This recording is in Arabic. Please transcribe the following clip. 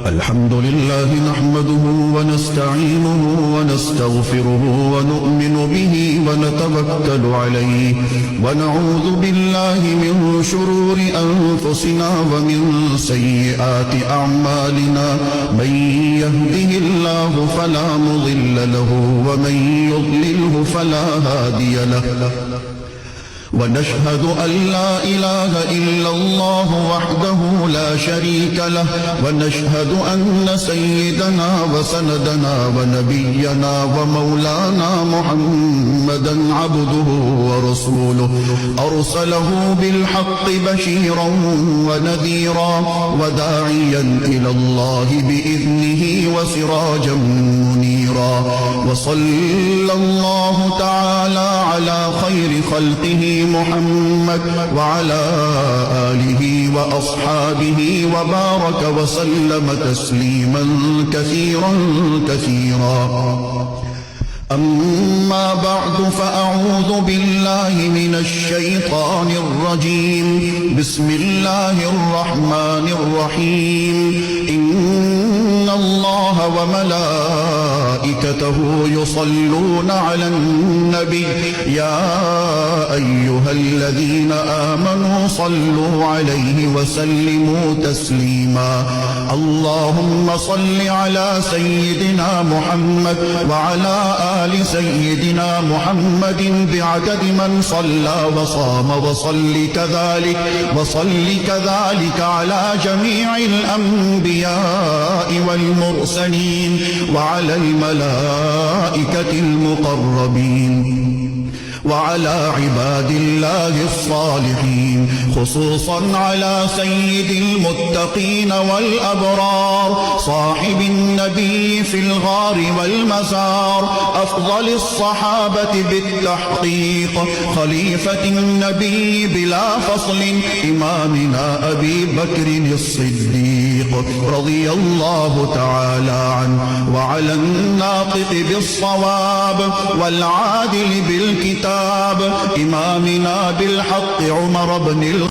الحمد لله نحمده ونستعينه ونستغفره ونؤمن به ونتوكل عليه ونعوذ بالله من شرور أنفسنا ومن سيئات أعمالنا من يهده الله فلا مضل له ومن يضلله فلا هادي له ونشهد أن لا إله إلا الله وحده لا شريك له ونشهد أن سيدنا وسندنا ونبينا ومولانا محمدا عبده ورسوله أرسله بالحق بشيرا ونذيرا وداعيا إلى الله بإذنه وسراجا منيرا وصلى الله تعالى على خير خلقه محمد وعلى آله وأصحابه وبارك وسلم تسليما كثيرا أما بعد فأعوذ بالله من الشيطان الرجيم بسم الله الرحمن الرحيم إن الله وملائكته يصلون على النبي يا أيها الذين آمنوا صلوا عليه وسلموا تسليما اللهم صل على سيدنا محمد وعلى آل سيدنا محمد بعدد من صلى وصام وصل كذلك على جميع الأنبياء والمرسلين وعلى الملائكة المقربين وعلى عباد الله الصالحين خصوصا على سيد المتقين والأبرار صاحب النبي في الغار والمزار أفضل الصحابة بالتحقيق خليفة النبي بلا فصل إمامنا أبي بكر الصديق رضي الله تعالى عنه وعلى الناطق بالصواب والعادل بالكتاب إمامنا بالحق عمر بن